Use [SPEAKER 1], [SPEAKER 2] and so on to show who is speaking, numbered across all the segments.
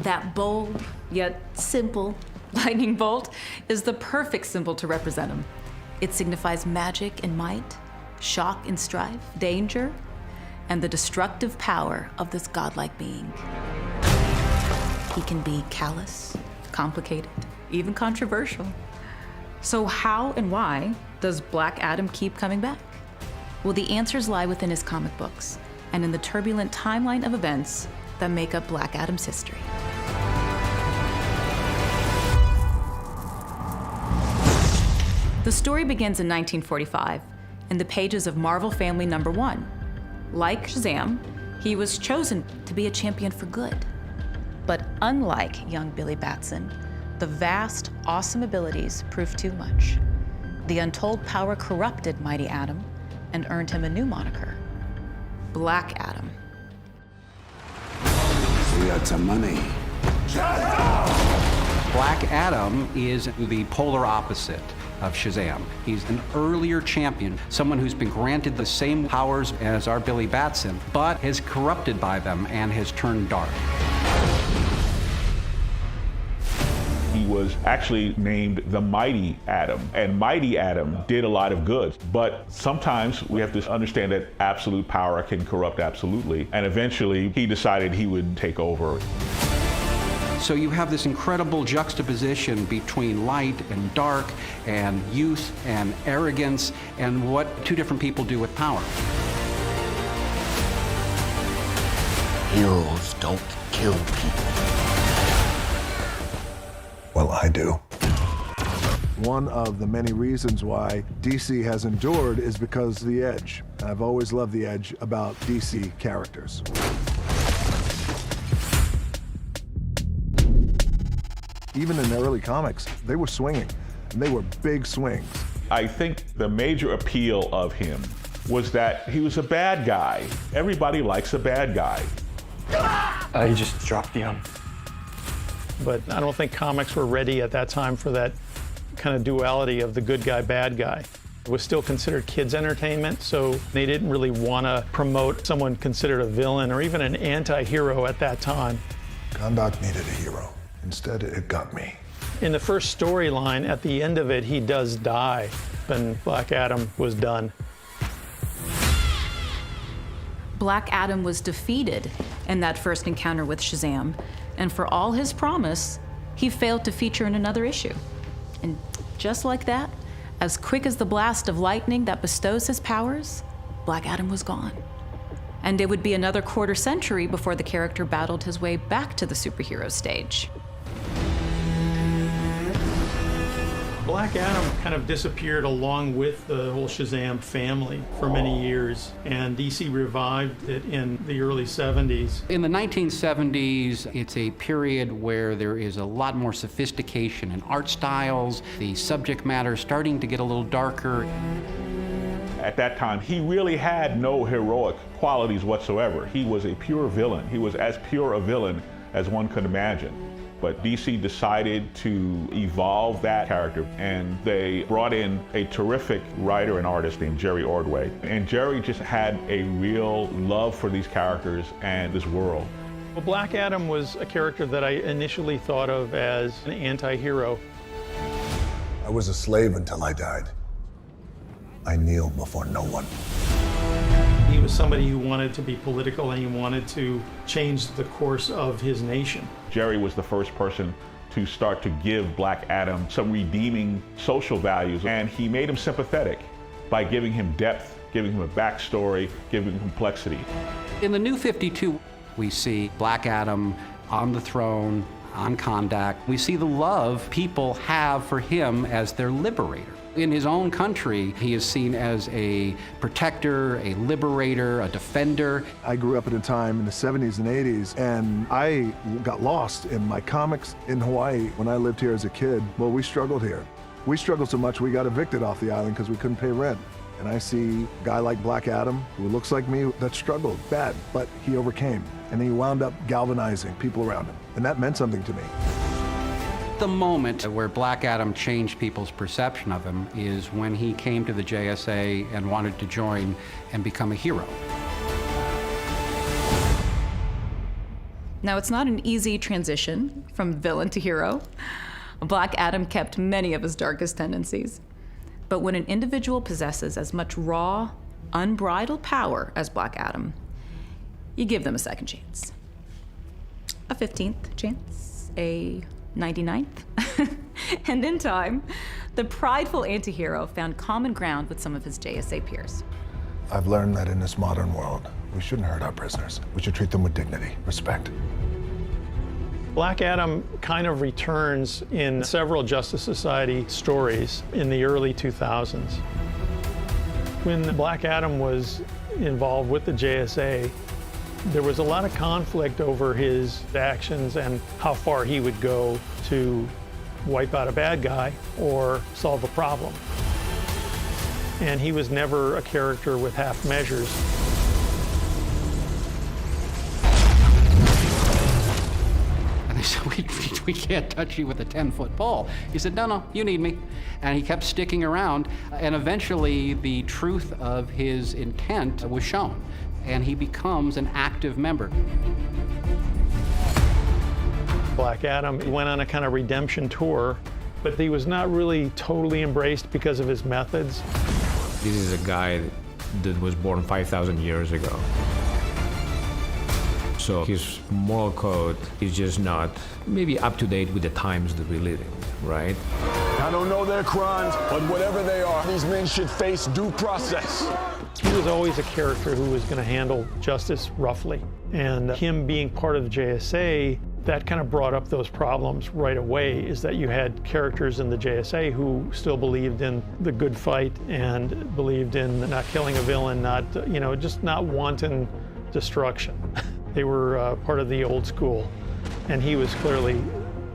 [SPEAKER 1] That bold, yet simple, lightning bolt is the perfect symbol to represent him. It signifies magic and might, shock and strife, danger, and the destructive power of this godlike being. He can be callous, complicated, even controversial. So how and why does Black Adam keep coming back? Well, the answers lie within his comic books and in the turbulent timeline of events that make up Black Adam's history. The story begins in 1945 in the pages of Marvel Family #1. Like Shazam, he was chosen to be a champion for good. But unlike young Billy Batson, the vast, awesome abilities proved too much. The untold power corrupted Mighty Atom and earned him a new moniker, Black Adam.
[SPEAKER 2] We got some money.
[SPEAKER 3] Black Adam is the polar opposite of Shazam. He's an earlier champion, someone who's been granted the same powers as our Billy Batson, but is corrupted by them and has turned dark.
[SPEAKER 4] He was actually named the Mighty Atom, and Mighty Atom did a lot of good. But sometimes we have to understand that absolute power can corrupt absolutely, and eventually he decided he would take over.
[SPEAKER 3] So you have this incredible juxtaposition between light and dark and youth and arrogance and what two different people do with power.
[SPEAKER 2] Heroes don't kill people. Well, I do.
[SPEAKER 5] One of the many reasons why DC has endured is because of the edge. I've always loved the edge about DC characters. Even in the early comics, they were swinging, and they were big swings.
[SPEAKER 4] I think the major appeal of him was that he was a bad guy. Everybody likes a bad guy.
[SPEAKER 6] He just dropped young. But I don't think comics were ready at that time for that kind of duality of the good guy, bad guy. It was still considered kids' entertainment, so they didn't really want to promote someone considered a villain or even an anti-hero at that time.
[SPEAKER 5] Kahndaq needed a hero. Instead, it got me.
[SPEAKER 6] In the first storyline, at the end of it, he does die, and Black Adam was done.
[SPEAKER 1] Black Adam was defeated in that first encounter with Shazam, and for all his promise, he failed to feature in another issue. And just like that, as quick as the blast of lightning that bestows his powers, Black Adam was gone. And it would be another quarter century before the character battled his way back to the superhero stage.
[SPEAKER 6] Black Adam kind of disappeared along with the whole Shazam family for many years, and DC revived it in the early 70s.
[SPEAKER 3] In the 1970s, it's a period where there is a lot more sophistication in art styles, the subject matter starting to get a little darker.
[SPEAKER 4] At that time, he really had no heroic qualities whatsoever. He was a pure villain. He was as pure a villain as one could imagine. But DC decided to evolve that character, and they brought in a terrific writer and artist named Jerry Ordway. And Jerry just had a real love for these characters and this world.
[SPEAKER 6] Well, Black Adam was a character that I initially thought of as an anti-hero.
[SPEAKER 5] I was a slave until I died. I kneel before no one.
[SPEAKER 6] He was somebody who wanted to be political, and he wanted to change the course of his nation.
[SPEAKER 4] Jerry was the first person to start to give Black Adam some redeeming social values, and he made him sympathetic by giving him depth, giving him a backstory, giving him complexity.
[SPEAKER 3] In the New 52, we see Black Adam on the throne, on Kahndaq. We see the love people have for him as their liberator. In his own country, he is seen as a protector, a liberator, a defender.
[SPEAKER 5] I grew up at a time in the 70s and 80s, and I got lost in my comics in Hawaii when I lived here as a kid. Well, we struggled here. We struggled so much we got evicted off the island because we couldn't pay rent. And I see a guy like Black Adam, who looks like me, that struggled bad, but he overcame. And he wound up galvanizing people around him. And that meant something to me.
[SPEAKER 3] The moment where Black Adam changed people's perception of him is when he came to the JSA and wanted to join and become a hero.
[SPEAKER 1] Now, it's not an easy transition from villain to hero. Black Adam kept many of his darkest tendencies. But when an individual possesses as much raw, unbridled power as Black Adam, you give them a second chance. A 15th chance, a 99th. And in time, the prideful anti-hero found common ground with some of his JSA peers.
[SPEAKER 5] I've learned that in this modern world, we shouldn't hurt our prisoners. We should treat them with dignity, respect.
[SPEAKER 6] Black Adam kind of returns in several Justice Society stories in the early 2000s. When Black Adam was involved with the JSA, there was a lot of conflict over his actions and how far he would go to wipe out a bad guy or solve a problem. And he was never a character with half measures.
[SPEAKER 3] And they said, we can't touch you with a 10-foot pole. He said, no, you need me. And he kept sticking around, and eventually the truth of his intent was shown, and he becomes an active member.
[SPEAKER 6] Black Adam went on a kind of redemption tour, but he was not really totally embraced because of his methods.
[SPEAKER 7] This is a guy that was born 5,000 years ago. So his moral code is just not maybe up to date with the times that we live in, right?
[SPEAKER 8] I don't know their crimes, but whatever they are, these men should face due process.
[SPEAKER 6] He was always a character who was going to handle justice roughly. And him being part of the JSA, that kind of brought up those problems right away, is that you had characters in the JSA who still believed in the good fight and believed in not killing a villain, not, just not wanton destruction. They were part of the old school, and he was clearly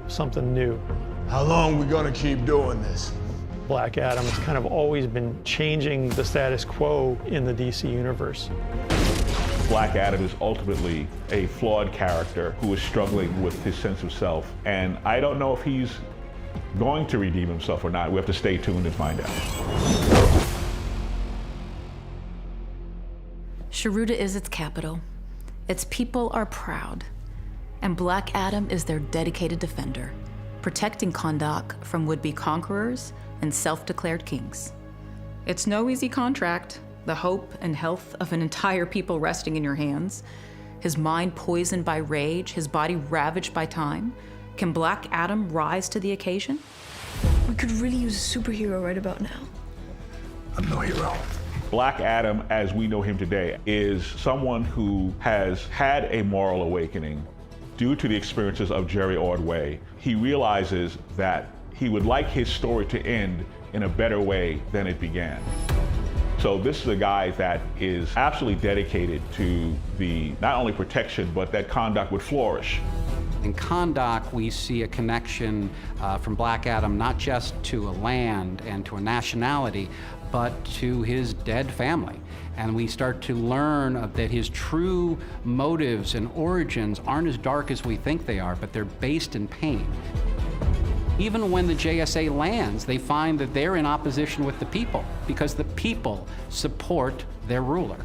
[SPEAKER 6] something new.
[SPEAKER 8] How long we gonna keep doing this?
[SPEAKER 6] Black Adam has kind of always been changing the status quo in the DC universe.
[SPEAKER 4] Black Adam is ultimately a flawed character who is struggling with his sense of self. And I don't know if he's going to redeem himself or not. We have to stay tuned and find out.
[SPEAKER 1] Sharuda is its capital. Its people are proud. And Black Adam is their dedicated defender, protecting Kahndaq from would-be conquerors and self-declared kings. It's no easy contract, the hope and health of an entire people resting in your hands, his mind poisoned by rage, his body ravaged by time. Can Black Adam rise to the occasion?
[SPEAKER 9] We could really use a superhero right about now.
[SPEAKER 5] I'm no hero.
[SPEAKER 4] Black Adam, as we know him today, is someone who has had a moral awakening due to the experiences of Jerry Ordway. He realizes that he would like his story to end in a better way than it began. So this is a guy that is absolutely dedicated to the not only protection, but that Kahndaq would flourish.
[SPEAKER 3] In Kahndaq, we see a connection from Black Adam not just to a land and to a nationality, but to his dead family. And we start to learn that his true motives and origins aren't as dark as we think they are, but they're based in pain. Even when the JSA lands, they find that they're in opposition with the people because the people support their ruler.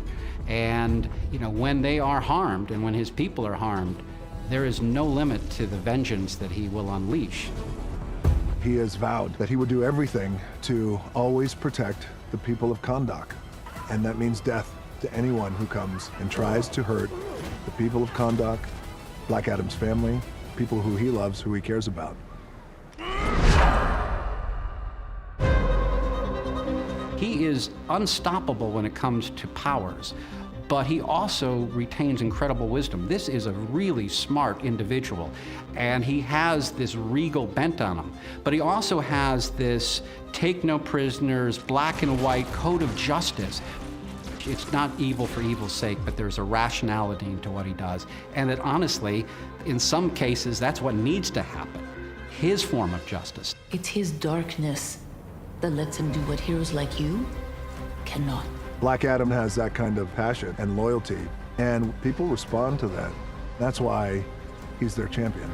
[SPEAKER 3] And when they are harmed and when his people are harmed, there is no limit to the vengeance that he will unleash.
[SPEAKER 5] He has vowed that he would do everything to always protect the people of Kahndaq. And that means death to anyone who comes and tries to hurt the people of Kahndaq, Black Adam's family, people who he loves, who he cares about.
[SPEAKER 3] He is unstoppable when it comes to powers, but he also retains incredible wisdom. This is a really smart individual, and he has this regal bent on him, but he also has this take no prisoners, black and white code of justice. It's not evil for evil's sake, but there's a rationality into what he does, and that honestly, in some cases, that's what needs to happen. His form of justice.
[SPEAKER 9] It's his darkness that lets him do what heroes like you cannot.
[SPEAKER 5] Black Adam has that kind of passion and loyalty, and people respond to that. That's why he's their champion.